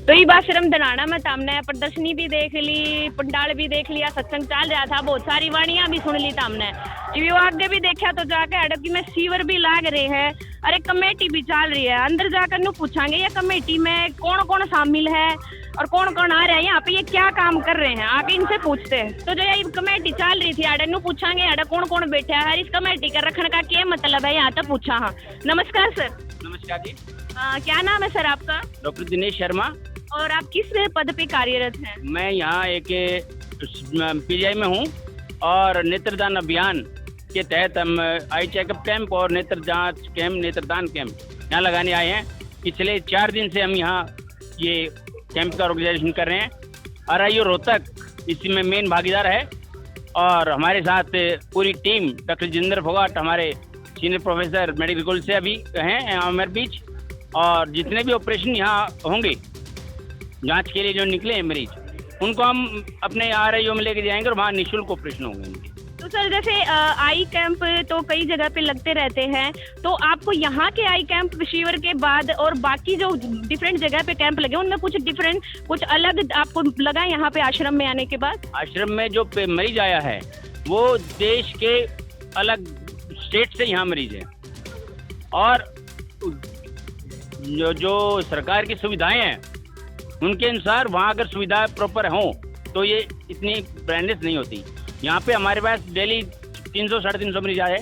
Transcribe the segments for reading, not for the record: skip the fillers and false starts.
तो ये आश्रम धनाना में हमने प्रदर्शनी भी देख ली, पंडाल भी देख लिया, सत्संग चल रहा था, बहुत सारी वाणियां भी सुन ली था हमने। आगे भी देखा तो जाके अड़की में सीवर भी लाग रहे हैं, अरे कमेटी भी चल रही है। अंदर जाकर नु पूछांगे ये कमेटी में कौन कौन शामिल है और कौन कौन आ रहा है, यहाँ पे ये क्या काम कर रहे हैं, आगे इनसे पूछते हैं। तो जो ये कमेटी चल रही थी अड़े नु पूछांगे अड़े कौन कौन बैठा है, इस कमेटी का रखने का क्या मतलब है, यहाँ तक पूछा। हाँ नमस्कार सर। नमस्कार जी। क्या नाम है सर आपका? डॉक्टर दिनेश शर्मा। और आप किस पद पे कार्यरत हैं? मैं यहाँ एक पीजीआई में हूँ और नेत्रदान अभियान के तहत हम आई चेकअप कैंप और नेत्र जांच कैंप, नेत्रदान कैंप यहाँ लगाने आए हैं। पिछले 4 दिन से हम यहाँ ये कैंप का ऑर्गेनाइजेशन कर रहे हैं। RIO रोहतक इसमें मेन भागीदार है और हमारे साथ पूरी टीम, डॉक्टर जितेंद्र फोगाट हमारे सीनियर प्रोफेसर मेडिकल कॉलेज से अभी हैं हमारे बीच, और जितने भी ऑपरेशन यहाँ होंगे जांच के लिए जो निकले हैं मरीज, उनको हम अपने RIO में लेके जाएंगे और वहाँ निःशुल्क ऑपरेशन होंगे उनके। तो सर जैसे आई कैंप तो कई जगह पे लगते रहते हैं, तो आपको यहाँ के आई कैंप शिविर के बाद और बाकी जो डिफरेंट जगह पे कैंप लगे उनमें कुछ डिफरेंट, कुछ अलग आपको लगा यहाँ पे आश्रम में आने के बाद? आश्रम में जो मरीज आया है वो देश के अलग स्टेट से यहाँ मरीज है, और जो सरकार की सुविधाएं हैं उनके अनुसार वहाँ अगर सुविधा प्रॉपर हो तो ये इतनी ब्रांडेस नहीं होती। यहाँ पे हमारे पास डेली 300-350 मरीज आए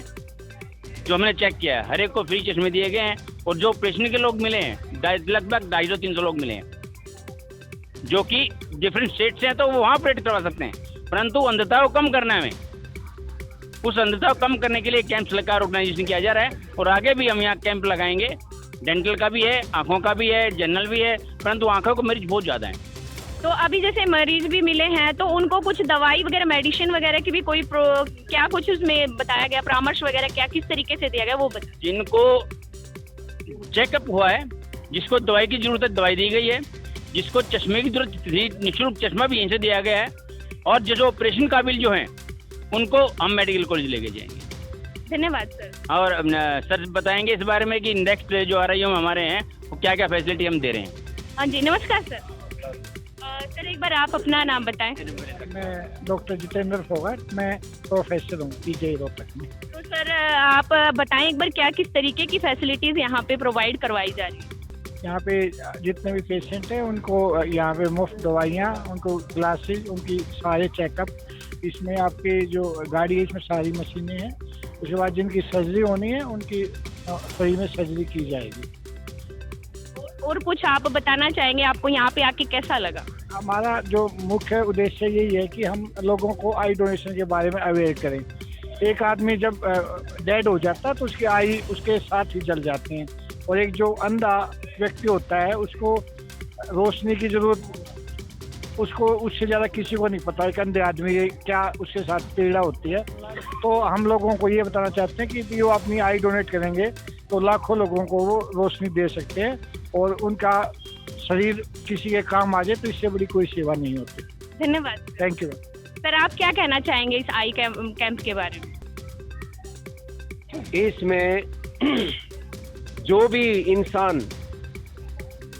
जो हमने चेक किया है, हर एक को फ्री चश्मे दिए गए हैं, और जो ऑपरेशन के लोग मिले हैं लगभग 250-300 लोग मिले हैं जो कि डिफरेंट स्टेट से हैं, तो वो वहाँ ऑपरेट करवा सकते हैं। परंतु अंधता को कम करना है हमें, उस अंधता को कम करने के लिए कैंप लगाकर ऑर्गेनाइजेशन किया जा रहा है, और आगे भी हम यहाँ कैंप लगाएंगे। डेंटल का भी है, आंखों का भी है, जनरल भी है, परंतु आंखों के मरीज बहुत ज़्यादा हैं। तो अभी जैसे मरीज भी मिले हैं तो उनको कुछ दवाई वगैरह, मेडिसिन वगैरह की भी कोई क्या कुछ उसमें बताया गया, परामर्श वगैरह क्या किस तरीके से दिया गया वो बता। जिनको चेकअप हुआ है, जिसको दवाई की जरूरत है दवाई दी गई है, जिसको चश्मे की जरूरत थी निःशुल्क चश्मा भी इनसे दिया गया है, और जो ऑपरेशन काबिल जो हैं उनको हम मेडिकल कॉलेज लेके जाएंगे। धन्यवाद सर। और सर बताएंगे इस बारे में कि नेक्स्ट जो RIO में हमारे हैं वो क्या क्या फैसिलिटी हम दे रहे हैं। हाँ जी नमस्कार सर। सर एक बार आप अपना नाम बताएं। मैं डॉक्टर जितेंद्र फोगाट, मैं प्रोफेसर हूँ पीजीआई रोहतक में। तो सर आप बताएं एक बार क्या किस तरीके की फैसिलिटीज़ यहाँ पे प्रोवाइड करवाई जा रही है? यहाँ पे जितने भी पेशेंट हैं उनको यहाँ पे मुफ्त दवाइयाँ, उनको ग्लासेस, उनकी सारे चेकअप, इसमें आपके जो गाड़ी है इसमें सारी मशीनें हैं। उसके बाद जिनकी सर्जरी होनी है उनकी फ्री में सर्जरी की जाएगी। और कुछ आप बताना चाहेंगे, आपको यहाँ पे आके कैसा लगा? हमारा जो मुख्य उद्देश्य यही है कि हम लोगों को आई डोनेशन के बारे में अवेयर करें। एक आदमी जब डेड हो जाता है तो उसकी आई उसके साथ ही जल जाते हैं, और एक जो अंधा व्यक्ति होता है उसको रोशनी की जरूरत, उसको उससे ज़्यादा किसी को नहीं पता एक अंधे आदमी क्या उसके साथ पीड़ा होती है। तो हम लोगों को ये बताना चाहते हैं कि वो अपनी आई डोनेट करेंगे तो लाखों लोगों को वो रोशनी दे सकते हैं, और उनका शरीर किसी के काम आ जाए तो इससे बड़ी कोई सेवा नहीं होती। धन्यवाद। Thank you sir. आप क्या कहना चाहेंगे इस आई कैंप के बारे में? इसमें जो भी इंसान,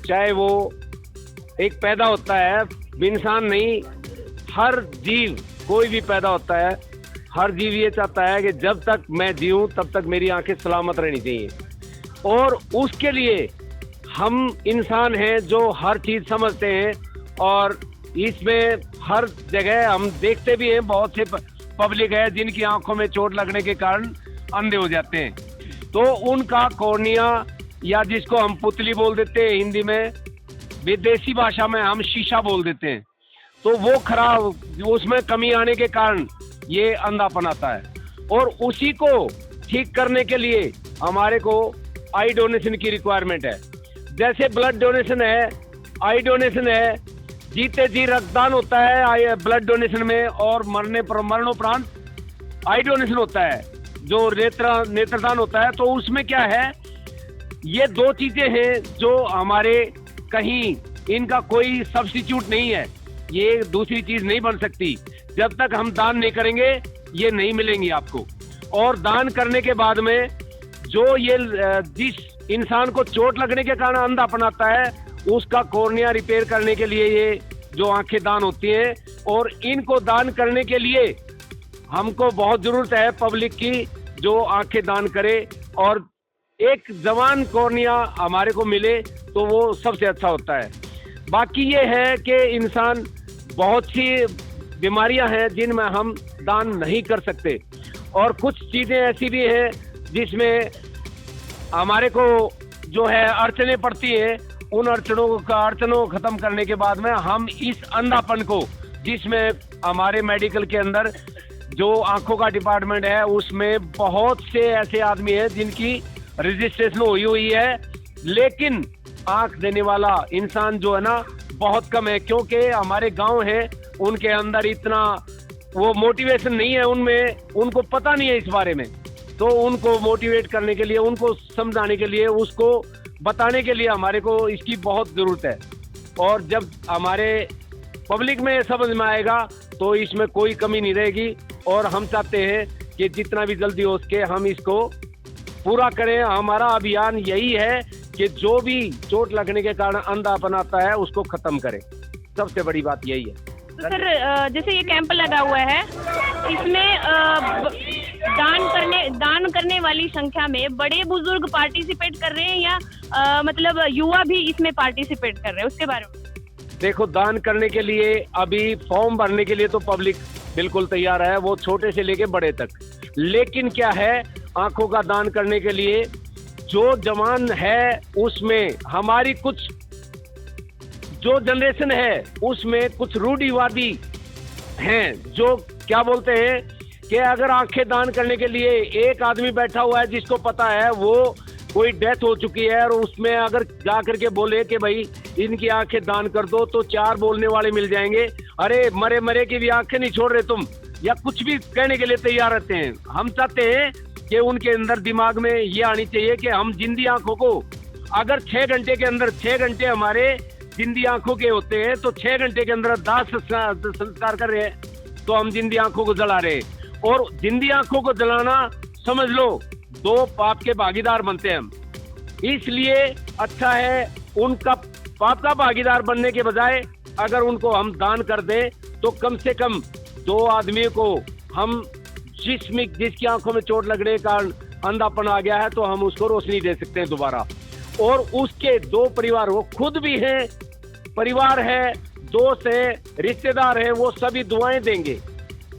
चाहे वो एक पैदा होता है, इंसान नहीं, हर जीव कोई भी पैदा होता है, हर जीव ये चाहता है कि जब तक मैं जीऊँ तब तक मेरी आंखें सलामत रहनी चाहिए। और उसके लिए हम इंसान हैं जो हर चीज़ समझते हैं, और इसमें हर जगह हम देखते भी हैं बहुत से पब्लिक है जिनकी आंखों में चोट लगने के कारण अंधे हो जाते हैं। तो उनका कॉर्निया, या जिसको हम पुतली बोल देते हैं हिंदी में, विदेशी भाषा में हम शीशा बोल देते हैं, तो वो खराब, उसमें कमी आने के कारण ये अंधापन आता है। और उसी को ठीक करने के लिए हमारे को आई डोनेशन की रिक्वायरमेंट है। जैसे ब्लड डोनेशन है, आई डोनेशन है, जीते जी रक्तदान होता है ब्लड डोनेशन में, और मरणोपरांत आई डोनेशन होता है जो नेत्रदान होता है। तो उसमें क्या है, ये 2 चीजें हैं जो हमारे कहीं इनका कोई सब्स्टिट्यूट नहीं है, ये दूसरी चीज नहीं बन सकती। जब तक हम दान नहीं करेंगे ये नहीं मिलेंगी आपको। और दान करने के बाद में जो ये जिस इंसान को चोट लगने के कारण अंधापन आता है उसका कॉर्निया रिपेयर करने के लिए ये जो आंखें दान होती हैं, और इनको दान करने के लिए हमको बहुत जरूरत है पब्लिक की जो आंखें दान करे, और एक जवान कॉर्निया हमारे को मिले तो वो सबसे अच्छा होता है। बाकी ये है कि इंसान बहुत सी बीमारियां हैं जिनमें हम दान नहीं कर सकते, और कुछ चीजें ऐसी भी हैं जिसमें हमारे को जो है अड़चने पड़ती है। उन अड़चनों को खत्म करने के बाद में हम इस अंधापन को, जिसमें हमारे मेडिकल के अंदर जो आंखों का डिपार्टमेंट है उसमें बहुत से ऐसे आदमी हैं जिनकी रजिस्ट्रेशन हुई है, लेकिन आंख देने वाला इंसान जो है ना बहुत कम है, क्योंकि हमारे गांव है उनके अंदर इतना वो मोटिवेशन नहीं है, उनमें उनको पता नहीं है इस बारे में। तो उनको मोटिवेट करने के लिए, उनको समझाने के लिए, उसको बताने के लिए हमारे को इसकी बहुत ज़रूरत है। और जब हमारे पब्लिक में समझ में आएगा तो इसमें कोई कमी नहीं रहेगी, और हम चाहते हैं कि जितना भी जल्दी हो सके हम इसको पूरा करें। हमारा अभियान यही है कि जो भी चोट लगने के कारण अंधापन आता है उसको खत्म करें, सबसे बड़ी बात यही है। तो सर जैसे ये कैंप लगा हुआ है, इसमें दान करने वाली संख्या में बड़े बुजुर्ग पार्टिसिपेट कर रहे हैं या मतलब युवा भी इसमें पार्टिसिपेट कर रहे हैं, उसके बारे में? देखो, दान करने के लिए अभी फॉर्म भरने के लिए तो पब्लिक बिल्कुल तैयार है, वो छोटे से लेके बड़े तक। लेकिन क्या है, आंखों का दान करने के लिए जो जवान है उसमें हमारी कुछ जो जनरेशन है उसमें कुछ रूढ़िवादी हैं जो क्या बोलते हैं कि अगर आंखें दान करने के लिए एक आदमी बैठा हुआ है जिसको पता है वो कोई डेथ हो चुकी है, और उसमें अगर जा करके बोले कि भाई इनकी आंखें दान कर दो तो 4 बोलने वाले मिल जाएंगे, अरे मरे मरे की भी आंखें नहीं छोड़ रहे तुम, या कुछ भी कहने के लिए तैयार रहते हैं। हम चाहते हैं कि उनके अंदर दिमाग में ये आनी चाहिए कि हम जिंदी आंखों को अगर 6 घंटे के अंदर 6 घंटे हमारे जिंदी आंखों के होते हैं तो 6 घंटे के अंदर 10 संस्कार कर रहे हैं तो हम जिंदी आंखों को जला रहे हैं। और जिंदी आंखों को जलाना समझ लो 2 पाप के भागीदार बनते हैं हम। इसलिए अच्छा है उनका पाप का भागीदार बनने के बजाय अगर उनको हम दान कर दें तो कम से कम 2 आदमियों को हम जिसकी आंखों में चोट लगने के कारण अंधापन आ गया है तो हम उसको रोशनी दे सकते हैं दोबारा। और उसके 2 परिवार, वो खुद भी हैं, परिवार है, दोस्त है, रिश्तेदार है, वो सभी दुआएं देंगे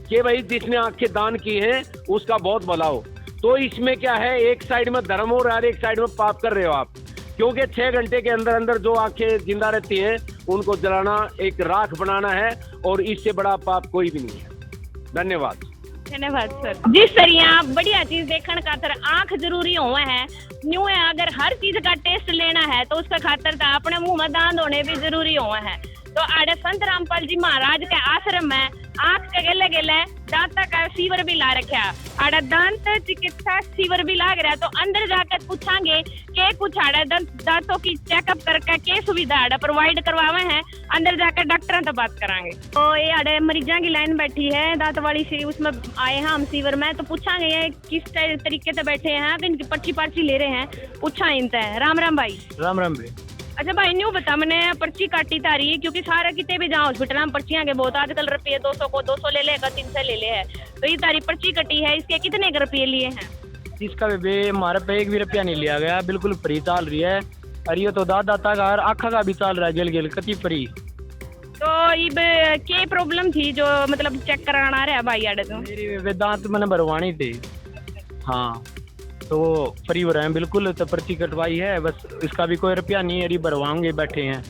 कि भाई जिसने आंखें दान की हैं उसका बहुत भला हो। तो इसमें क्या है, एक साइड में धर्म हो रहा है, एक साइड में पाप कर रहे हो आप, क्योंकि 6 घंटे के अंदर अंदर जो आंखें जिंदा रहती हैं उनको जलाना, एक राख बनाना है, और इससे बड़ा पाप कोई भी नहीं है। धन्यवाद। धन्यवाद सर। जिस तरह बढ़िया चीज देखने खातर आंख जरूरी हुआ है, न्यू है अगर हर चीज का टेस्ट लेना है तो उसका खातर तो अपने मुंह में दांत होने भी जरूरी हुआ है। तो आड़े संत रामपाल जी महाराज के आश्रम में आंख के गेले गेले दांत का सीवर भी ला रखा, आड़े दांत चिकित्सा सीवर भी लाग रहा। तो अंदर जाकर पूछांगे के कुछ आड़े दांतों की चेकअप करके के सुविधा आड़े प्रोवाइड करवावे हैं, अंदर जाकर डॉक्टर से बात करांगे। तो ये आड़े मरीजा की लाइन बैठी है दांत वाली सी, उसमें आए हैं हम सीवर में, तो पूछांगे ये किस तरीके से बैठे हैं, तो इनकी पर्ची ले रहे हैं, पूछा इनसे। राम राम भाई। राम राम भाई। अच्छा भाई न्यू बता, मैंने पर्ची काटी तारी क्योंकि सारे कितने भी जाओ हॉस्पिटल में पर्चियां के बहुत आजकल रुपये 200 को 200 ले लेगा, 300 ले ले है, तो ये तारी पर्ची कटी है, इसके कितने रुपये लिए हैं? इसका भी हमारे पे 1 भी रुपया नहीं लिया गया, बिल्कुल फ्री चल रही है। और ये तो दादा का और आँखा का भी चल रहा है, गिल कति फ्री। तो ये क्या प्रॉब्लम थी जो मतलब चेक कराना रहा भाई आड़े? तो मेरी वेदांत मैंने भरवानी थी, हाँ, तो फ्री हो रहे हैं बिल्कुल। तो पर्ची कटवाई है, बस इसका भी कोई रुपया नहीं है, अभी भरवाएंगे बैठे हैं।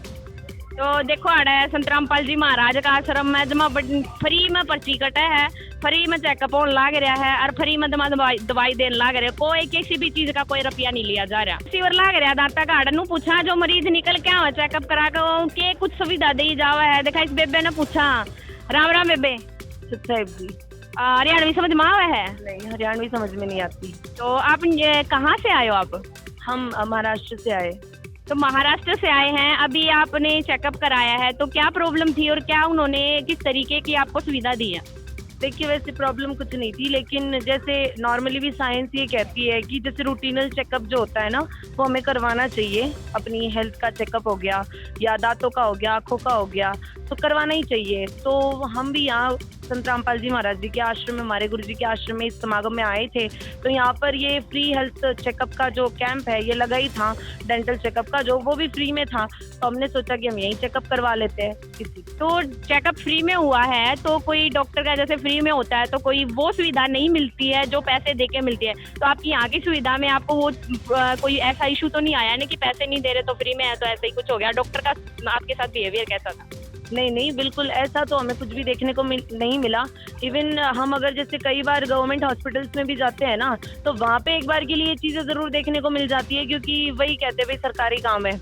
तो देखो आड़ा संत रामपाल जी महाराज का आश्रम में जमा फ्री में पर्ची कटा है, फ्री में चेकअप होने लाग रहा है, और फ्री में दवाई देने लाग रहे, कोई किसी भी चीज का कोई रुपया नहीं लिया जा रहा। सीवर लाग रहा दांता का आड़ा पूछा जो मरीज निकल के आवा चेकअप करा के कुछ सुविधा दी जावा है। देखा इस बेबे ने पूछा। राम राम बेबे। हरियाणवी समझ में आवा है? नहीं, हरियाणवी समझ में नहीं आती। तो आप कहाँ से आए हो? आप? हम महाराष्ट्र से आए। तो महाराष्ट्र से आए हैं, अभी आपने चेकअप कराया है, तो क्या प्रॉब्लम थी और क्या उन्होंने किस तरीके की आपको सुविधा दी है? देखिए वैसे प्रॉब्लम कुछ नहीं थी, लेकिन जैसे नॉर्मली भी साइंस ये कहती है कि जैसे रूटीनल चेकअप जो होता है ना वो हमें करवाना चाहिए। अपनी हेल्थ का चेकअप हो गया या दांतों का हो गया, आँखों का हो गया, तो करवाना ही चाहिए। तो हम भी यहाँ संत रामपाल जी महाराज जी के आश्रम में, हमारे गुरु जी के आश्रम में इस समागम में आए थे, तो यहाँ पर ये फ्री हेल्थ चेकअप का जो कैंप है ये लगा ही था, डेंटल चेकअप का जो, वो भी फ्री में था। तो हमने सोचा कि हम यहीं चेकअप करवा लेते हैं किसी। तो चेकअप फ्री में हुआ है तो कोई डॉक्टर का जैसे फ्री में होता है तो कोई वो सुविधा नहीं मिलती है जो पैसे दे के मिलती है। तो आपकी यहाँ की सुविधा में आपको वो कोई ऐसा इशू तो नहीं आया ना कि पैसे नहीं दे रहे तो फ्री में है, तो ऐसा ही कुछ हो गया? डॉक्टर का आपके साथ बिहेवियर कैसा था? नहीं नहीं, बिल्कुल ऐसा तो हमें कुछ भी देखने को नहीं मिला। इवन हम अगर जैसे कई बार गवर्नमेंट हॉस्पिटल्स में भी जाते हैं ना, तो वहाँ पे एक बार के लिए ये चीज़ें ज़रूर देखने को मिल जाती है, क्योंकि वही कहते हैं भाई सरकारी काम है,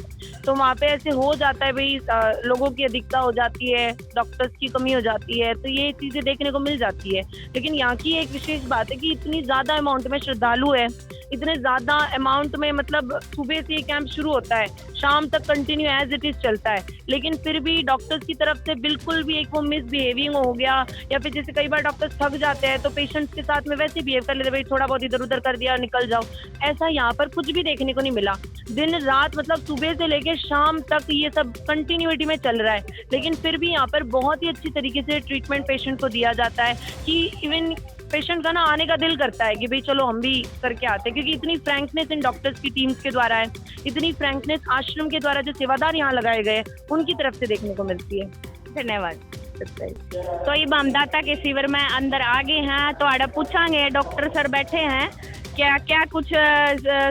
तो वहाँ पे ऐसे हो जाता है भाई, लोगों की अधिकता हो जाती है, डॉक्टर्स की कमी हो जाती है, तो ये चीज़ें देखने को मिल जाती है। लेकिन यहाँ की एक विशेष बात है कि इतनी ज़्यादा अमाउंट में श्रद्धालु है, इतने ज़्यादा अमाउंट में, मतलब सुबह से ये कैंप शुरू होता है, शाम तक कंटिन्यू एज इट इज़ चलता है, लेकिन फिर भी डॉक्टर्स की तरफ से बिल्कुल भी एक वो मिसबिहेविंग हो गया, या फिर जैसे कई बार डॉक्टर्स थक जाते हैं तो पेशेंट्स के साथ में वैसे बिहेव कर लेते, भाई थोड़ा बहुत इधर उधर कर दिया निकल जाओ, ऐसा यहाँ पर कुछ भी देखने को नहीं मिला। दिन रात मतलब सुबह से लेकर शाम तक ये सब कंटिन्यूटी में चल रहा है, लेकिन फिर भी यहाँ पर बहुत ही अच्छी तरीके से ट्रीटमेंट पेशेंट को दिया जाता है कि इवन पेशेंट का ना आने का दिल करता है कि भाई चलो हम भी करके आते हैं, क्योंकि इतनी फ्रैंकनेस इन डॉक्टर्स की टीम्स के द्वारा है, इतनी फ्रैंकनेस आश्रम के द्वारा जो सेवादार यहाँ लगाए गए उनकी तरफ से देखने को मिलती है। धन्यवाद। तो ये बामदाता के शिविर में अंदर आ गए हैं, तो आड़ा पूछांगे, डॉक्टर सर बैठे हैं, क्या क्या कुछ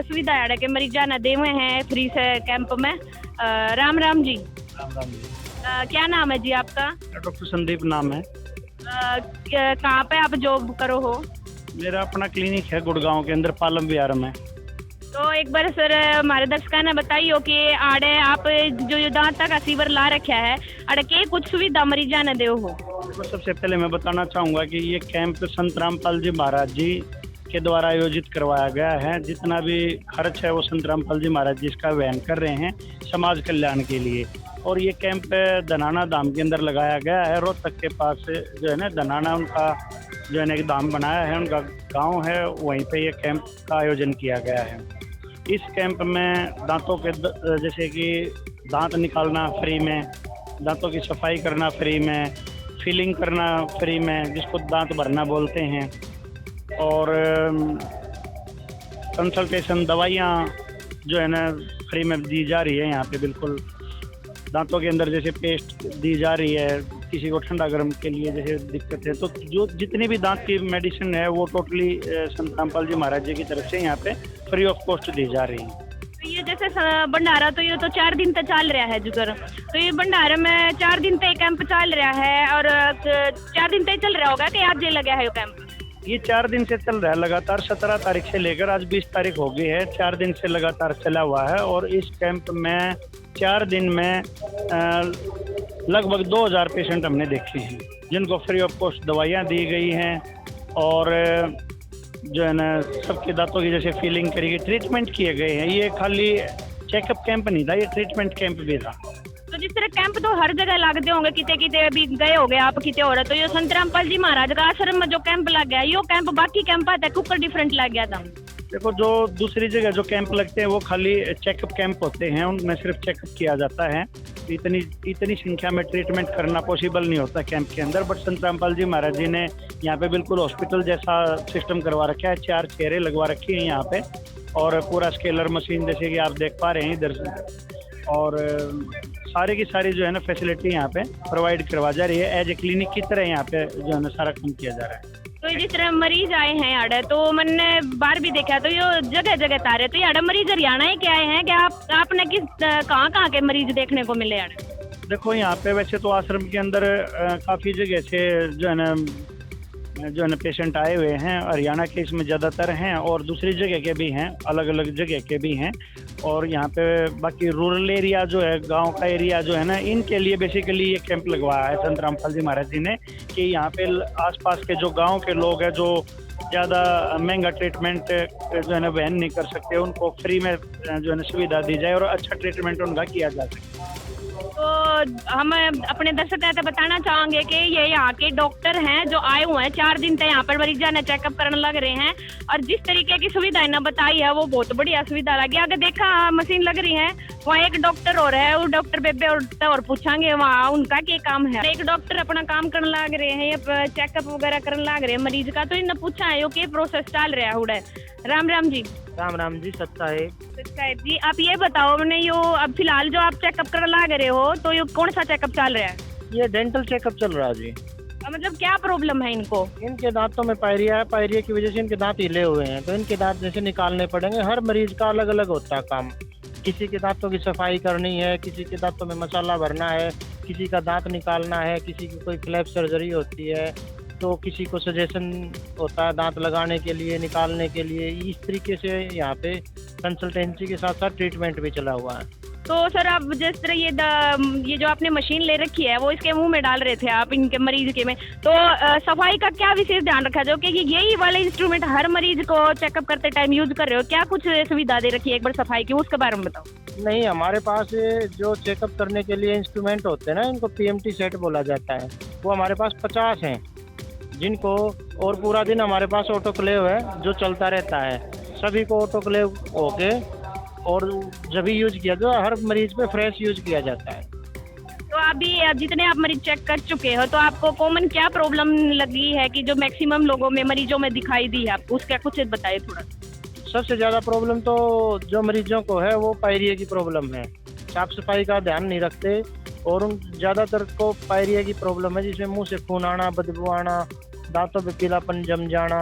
सुविधा आड़ा के मरीजा न दे हुए हैं फ्री से कैंप में। राम राम जी। राम राम जी। क्या नाम है जी आपका? डॉक्टर संदीप नाम है। कहाँ पे आप जॉब करो हो? मेरा अपना क्लिनिक है गुड़गांव के अंदर, पालम विहार में। तो एक बार सर हमारे दर्शकों ने बताइयो कि आड़े आप जो दांत का शिविर ला रखा है, आड़े के कुछ सुविधा मरीजा ने दे हो? तो सबसे पहले मैं बताना चाहूँगा कि ये कैंप संत रामपाल जी महाराज जी के द्वारा आयोजित करवाया गया है। जितना भी खर्च है वो संत रामपाल जी महाराज जी इसका वहन कर रहे हैं समाज कल्याण के लिए। और ये कैंप धनाना धाम के अंदर लगाया गया है, रोहतक के पास जो है ना धनाना उनका जो है ना एक धाम बनाया है, उनका गांव है, वहीं पे ये कैंप का आयोजन किया गया है। इस कैंप में दांतों के जैसे कि दांत निकालना फ्री में, दांतों की सफाई करना फ्री में, फिलिंग करना फ्री में, जिसको दांत भरना बोलते हैं, और कंसल्टेशन दवाइयाँ जो है ना फ्री में दी जा रही है यहाँ पे। बिल्कुल दांतों के अंदर जैसे पेस्ट दी जा रही है, किसी को ठंडा गर्म के लिए जैसे दिक्कत है, तो जो जितनी भी दांत की मेडिसिन है वो टोटली संत रामपाल जी महाराज जी की तरफ से यहाँ पे फ्री ऑफ कॉस्ट दी जा रही है। तो ये जैसे भंडारा तो ये तो 4 दिन तक चल रहा है जुगर, तो ये भंडारा में 4 दिन तक कैंप चल रहा है, और 4 दिन तक चल रहा होगा कि आज ये लगा है कैंप? ये 4 दिन से चल रहा है लगातार, 17 तारीख से लेकर आज 20 तारीख हो गई है, 4 दिन से लगातार चला हुआ है। और इस कैंप में 4 दिन में लगभग 2000 पेशेंट हमने देखे हैं, जिनको फ्री ऑफ कॉस्ट दवाइयाँ दी गई हैं, और जो है ना सबके दांतों की जैसे फीलिंग करी गई, ट्रीटमेंट किए गए हैं। ये खाली चेकअप कैंप नहीं था, ये ट्रीटमेंट कैंप भी था। तो जिस तरह कैंप तो हर जगह लगते होंगे, किते किते अभी गए हो गए आप किते हो रहे, तो ये संत रामपाल जी महाराज का आश्रम में जो कैंप लग गया, यो कैंप बाकी कैंप आता है कुकर डिफरेंट लग गया था? देखो, जो दूसरी जगह जो कैंप लगते हैं वो खाली चेकअप कैंप होते हैं, उनमें सिर्फ चेकअप किया जाता है। इतनी संख्या में ट्रीटमेंट करना पॉसिबल नहीं होता कैंप के अंदर। बट संत रामपाल जी महाराज जी ने यहाँ पे बिल्कुल हॉस्पिटल जैसा सिस्टम करवा रखा है, 4 चेयरें लगवा रखी हैं यहाँ पे, और पूरा स्केलर मशीन जैसे कि आप देख पा रहे हैं इधर से, और सारी की सारी जो है ना फैसिलिटी यहाँ पे प्रोवाइड करवा जा रही है। एज ए क्लिनिक की तरह यहाँ पे जो है ना सारा काम किया जा रहा है। तो जिस तरह मरीज आए हैं आड़े, तो मैंने बाहर भी देखा, तो ये जगह जगह तारे, तो ये आड़े मरीज हरियाणा ही के आए हैं कि आपने किस कहाँ के मरीज देखने को मिले आड़े? देखो, यहाँ पे वैसे तो आश्रम के अंदर काफ़ी जगह से जो है ना पेशेंट आए हुए हैं, हरियाणा के इसमें ज़्यादातर हैं, और दूसरी जगह के भी हैं, अलग अलग जगह के भी हैं। और यहाँ पे बाकी रूरल एरिया जो है, गांव का एरिया जो है ना, इनके लिए बेसिकली ये कैंप लगवाया है संत रामपाल जी महाराज जी ने, कि यहाँ पे आसपास के जो गांव के लोग हैं, जो ज़्यादा महंगा ट्रीटमेंट जो है ना वहन नहीं कर सकते, उनको फ्री में जो है ना सुविधा दी जाए और अच्छा ट्रीटमेंट उनका किया जा सके। तो हम अपने दर्शक से बताना चाहेंगे कि ये यहाँ के डॉक्टर हैं जो आए हुए हैं 4 दिन से यहाँ पर मरीजा ने चेकअप करने लग रहे हैं, और जिस तरीके की सुविधा इन्हें बताई है वो बहुत बढ़िया सुविधा लगी। अगर देखा मशीन लग रही है, वहाँ एक डॉक्टर और है, वो डॉक्टर बेबे और पूछांगे वहाँ उनका क्या काम है। एक डॉक्टर अपना काम करने लग रहे हैं, ये चेकअप वगैरह करने लग रहे हैं मरीज का, तो इन्हें पूछा है यो क्या प्रोसेस चल रहा है उड़े। राम राम जी। राम जी, सत्ता है जी, आप ये बताओ मैंने यो अब फिलहाल जो आप चेकअप करने लग रहे हो, तो ये कौन सा चेकअप चल रहा है? ये डेंटल चेकअप चल रहा है जी। मतलब क्या प्रॉब्लम है इनको? इनके दांतों में पायरिया है, पायरिया की वजह से इनके दांत हिले हुए हैं, तो इनके दांत जैसे निकालने पड़ेंगे। हर मरीज का अलग अलग होता है काम। किसी के दांतों की सफाई करनी है, किसी के दांतों में मसाला भरना है, किसी का दांत निकालना है, किसी की कोई फ्लैप सर्जरी होती है, तो किसी को सजेशन होता है दांत लगाने के लिए, निकालने के लिए। इस तरीके से यहाँ पे कंसल्टेंसी के साथ साथ ट्रीटमेंट भी चला हुआ है। तो सर आप जिस तरह ये जो आपने मशीन ले रखी है वो इसके मुंह में डाल रहे थे आप इनके मरीज के में, तो सफाई का क्या विशेष ध्यान रखा जो कि यही वाले इंस्ट्रूमेंट हर मरीज को चेकअप करते टाइम यूज कर रहे हो? क्या कुछ सुविधा दे रखी है एक बार सफाई की, उसके बारे में बताओ। नहीं, हमारे पास जो चेकअप करने के लिए इंस्ट्रूमेंट होते हैं ना, इनको PMT सेट बोला जाता है, वो हमारे पास 50 हैं जिनको, और पूरा दिन हमारे पास ऑटोक्लेव है जो चलता रहता है। सभी को ऑटोक्लेव होके और जब भी यूज किया तो हर मरीज पे फ्रेश यूज किया जाता है। तो अभी जितने आप मरीज चेक कर चुके हो, तो आपको कॉमन क्या प्रॉब्लम लगी है कि जो मैक्सिमम लोगों में मरीजों में दिखाई दी है आपको, उसका कुछ बताइए थोड़ा। सबसे ज़्यादा प्रॉब्लम तो जो मरीजों को है वो पायरिया की प्रॉब्लम है। साफ सफाई का ध्यान नहीं रखते, और उन ज़्यादातर को पायरिया की प्रॉब्लम है, जिसमें मुंह से खून आना, बदबू आना, दांतों पे पीलापन जम जाना,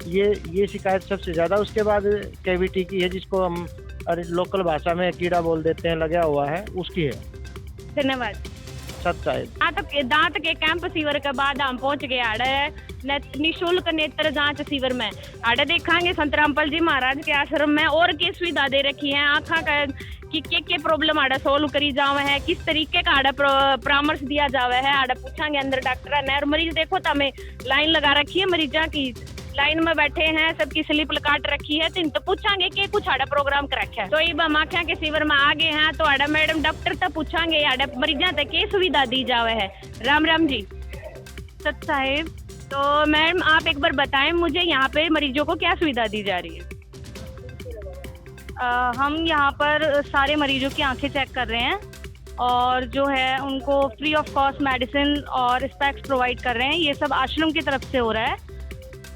ये शिकायत सबसे ज़्यादा। उसके बाद कैविटी की है, जिसको हम लोकल भाषा में कीड़ा बोल देते हैं, लगा हुआ है, उसकी है। धन्यवाद। सच्चा है। दांत के कैंप शिविर के बाद हम पहुंच गए आड़े निःशुल्क नेत्र जांच शिविर में। आड़े देखांगे संत रामपाल जी महाराज के आश्रम में और क्या सुविधा दे रखी है, आँखा का कि के प्रॉब्लम आड़ा सोल्व करी जावे है, किस तरीके का आड़ा परामर्श दिया जावे है, आड़ा पूछांगे अंदर डॉक्टर ने। और मरीज देखो तमें लाइन लगा रखी है, मरीजा की लाइन में बैठे हैं, सबकी स्लिप काट रखी है, तो इनको पूछांगे कि कुछ आड़ा प्रोग्राम कर रखा है। तो ये माखिया के शिविर में आगे हैं, तो आड़ा मैडम डॉक्टर तक पूछांगे आड़ा मरीजा तक के सुविधा दी जावे है। राम राम जी। सत साहेब, तो मैम आप एक बार बताएं मुझे यहाँ पे मरीजों को क्या सुविधा दी जा रही है? हम यहाँ पर सारे मरीजों की आंखें चेक कर रहे हैं, और जो है उनको फ्री ऑफ कॉस्ट मेडिसिन और स्पेक्स प्रोवाइड कर रहे हैं। ये सब आश्रम की तरफ से हो रहा है,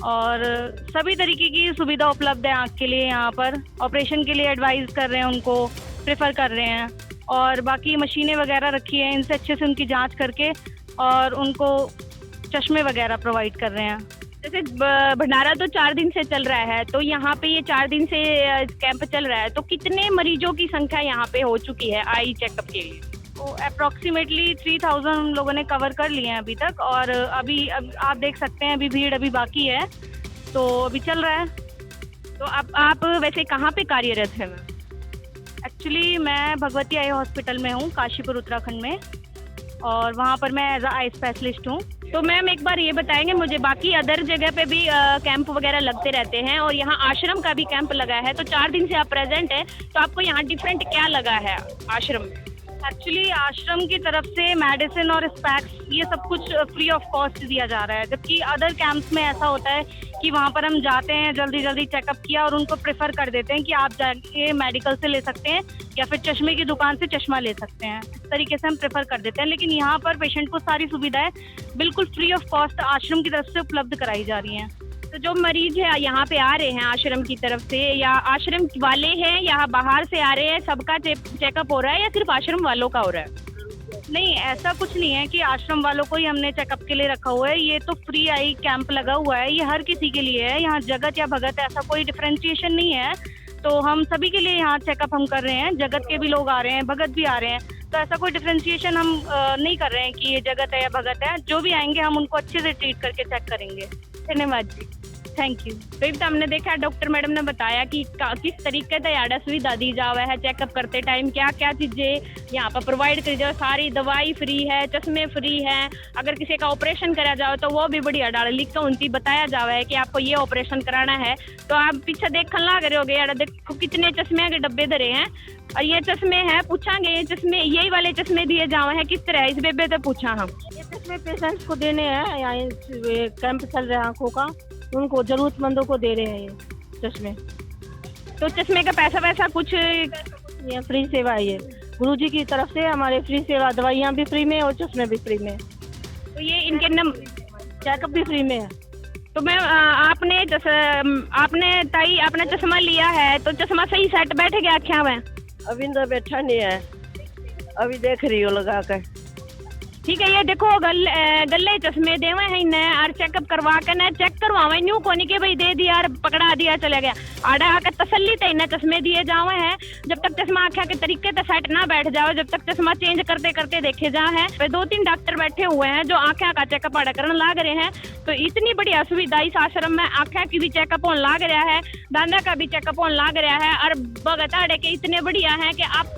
और सभी तरीके की सुविधा उपलब्ध है आँख के लिए। यहाँ पर ऑपरेशन के लिए एडवाइस कर रहे हैं, उनको प्रेफर कर रहे हैं, और बाकी मशीनें वगैरह रखी हैं, इनसे अच्छे से उनकी जांच करके और उनको चश्मे वगैरह प्रोवाइड कर रहे हैं। जैसे भंडारा तो 4 दिन से चल रहा है, तो यहाँ पे ये 4 दिन से कैंप चल रहा है, तो कितने मरीजों की संख्या यहाँ पे हो चुकी है आई चेकअप के लिए? तो अप्रॉक्सीमेटली 3000 हम लोगों ने कवर कर लिए हैं अभी तक, और अभी आप देख सकते हैं अभी भीड़ अभी बाकी है, तो अभी चल रहा है। तो आप वैसे कहाँ पे कार्यरत है? एक्चुअली मैं भगवती आई हॉस्पिटल में हूँ, काशीपुर उत्तराखंड में, और वहाँ पर मैं एज आई स्पेशलिस्ट हूँ। तो मैम एक बार ये बताएंगे मुझे, बाकी अदर जगह पे भी कैंप वगैरह लगते रहते हैं, और यहाँ आश्रम का भी कैंप लगा है, तो 4 दिन से आप प्रेजेंट है, तो आपको यहाँ डिफरेंट क्या लगा है आश्रम में? एक्चुअली आश्रम की तरफ से मेडिसिन और स्पेक्स ये सब कुछ फ्री ऑफ कॉस्ट दिया जा रहा है, जबकि अदर कैंप्स में ऐसा होता है कि वहाँ पर हम जाते हैं, जल्दी जल्दी चेकअप किया और उनको प्रेफर कर देते हैं कि आप जाके मेडिकल से ले सकते हैं या फिर चश्मे की दुकान से चश्मा ले सकते हैं, इस तरीके से हम प्रेफर कर देते हैं। लेकिन यहाँ पर पेशेंट को सारी सुविधाएं बिल्कुल फ्री ऑफ कॉस्ट आश्रम की तरफ से उपलब्ध कराई जा रही हैं। तो जो मरीज है यहाँ पे आ रहे हैं आश्रम की तरफ से, या आश्रम वाले हैं या बाहर से आ रहे हैं, सबका चेकअप हो रहा है या सिर्फ आश्रम वालों का हो रहा है? नहीं, ऐसा कुछ नहीं है कि आश्रम वालों को ही हमने चेकअप के लिए रखा हुआ है। ये तो फ्री आई कैंप लगा हुआ है, ये हर किसी के लिए है। यहाँ जगत या भगत ऐसा कोई डिफरेंशिएशन नहीं है, तो हम सभी के लिए यहाँ चेकअप हम कर रहे हैं। जगत के भी लोग आ रहे हैं, भगत भी आ रहे हैं, तो ऐसा कोई डिफरेंशिएशन हम नहीं कर रहे हैं कि ये जगत है या भगत है। जो भी आएंगे हम उनको अच्छे से ट्रीट करके चेक करेंगे। धन्यवाद जी। Thank you. तो तो हमने देखा डॉक्टर मैडम ने बताया कि किस तरीके से यहाँ सुविधा दी जावे है चेकअप करते टाइम, क्या क्या चीजें यहाँ पर प्रोवाइड करी जाए। सारी दवाई फ्री है, चश्मे फ्री है, अगर किसी का ऑपरेशन करा जाओ तो वो भी बढ़िया डाल लिख के उनकी बताया जावे है कि आपको ये ऑपरेशन कराना है। तो आप पीछे देखने लग रहे हो गए, देखो कितने चश्मे के डब्बे धरे हैं और ये चश्मे हैं। पूछांगे ये चश्मे यही वाले चश्मे दिए जावे हैं किस तरह, इस बेबे से पूछा हम। ये चश्मे पेशेंट्स को देने हैं, यहाँ कैंप चल रहा है आंखों का, उनको जरूरतमंदों को दे रहे हैं ये चश्मे। तो चश्मे का पैसा वैसा कुछ? ये फ्री सेवा है, ये गुरुजी की तरफ से हमारे फ्री सेवा, दवाइयाँ भी फ्री में और चश्मे भी फ्री में। तो ये इनके चेकअप भी फ्री में है। तो मैम आपने ताई आपने चश्मा लिया है तो चश्मा सही सेट बैठ गया आँखें में? अभी तो बैठा नहीं है, अभी देख रही हो लगा कर। ठीक है, ये देखो गले चश्मे देवे हैं इन्हें और चेकअप करवा के न चेक करवावे न्यू कोनी के भाई दे दिया और पकड़ा दिया चले गया। आड़ा आकर तसल्ली से इन्हें चश्मे दिए जावे हैं जब तक चश्मा आँखें के तरीके से सेट ना बैठ जावे, जब तक चश्मा चेंज करते करते देखे जा है। 2-3 डॉक्टर बैठे हुए हैं जो आँखें का चेकअप आड़ा करने लाग रहे हैं। तो इतनी बढ़िया सुविधा इस आश्रम में, आँखें की भी चेकअप होने लाग रहा है, दांदा का भी चेकअप होने लाग रहा है और भगत आड़े के इतने बढ़िया है कि आप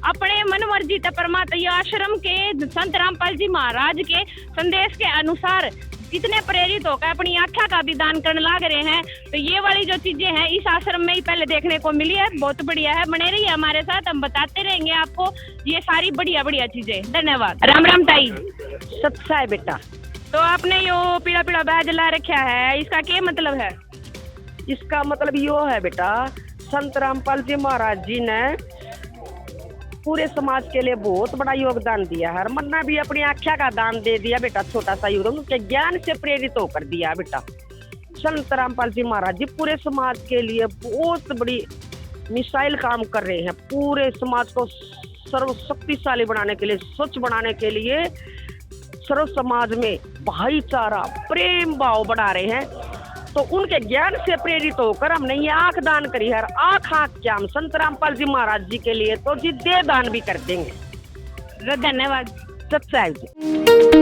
अपने मन मर्जी तक परमात्मा आश्रम के संत रामपाल जी महाराज के संदेश के अनुसार कितने प्रेरित होकर अपनी आँखा का भी दान करने लाग रहे हैं। तो ये वाली जो चीजें हैं इस आश्रम में ही पहले देखने को मिली है, बहुत बढ़िया है। बने रहिए हमारे साथ, हम बताते रहेंगे आपको ये सारी बढ़िया बढ़िया चीजें। धन्यवाद। राम राम ताई। सच्चा है बेटा। तो आपने यो पीला पीला बैज ला रखा है, इसका क्या मतलब है? इसका मतलब यो है बेटा, संत रामपाल जी महाराज जी ने पूरे समाज के लिए बहुत बड़ा योगदान दिया है। मन्ना भी अपनी आँखा का दान दे दिया बेटा, छोटा सा योगदान उनके ज्ञान से प्रेरित होकर दिया बेटा। संत रामपाल जी महाराज जी पूरे समाज के लिए बहुत बड़ी मिसाइल काम कर रहे हैं। पूरे समाज को सर्वशक्तिशाली बनाने के लिए, स्वच्छ बनाने के लिए, सर्व समाज में भाईचारा प्रेम भाव बढ़ा रहे हैं। तो उनके ज्ञान से प्रेरित होकर हमने ये आँख दान करी है। आँख क्या हम संत रामपाल जी महाराज जी के लिए तो जी दे दान भी कर देंगे। धन्यवाद। सच्चाई जी।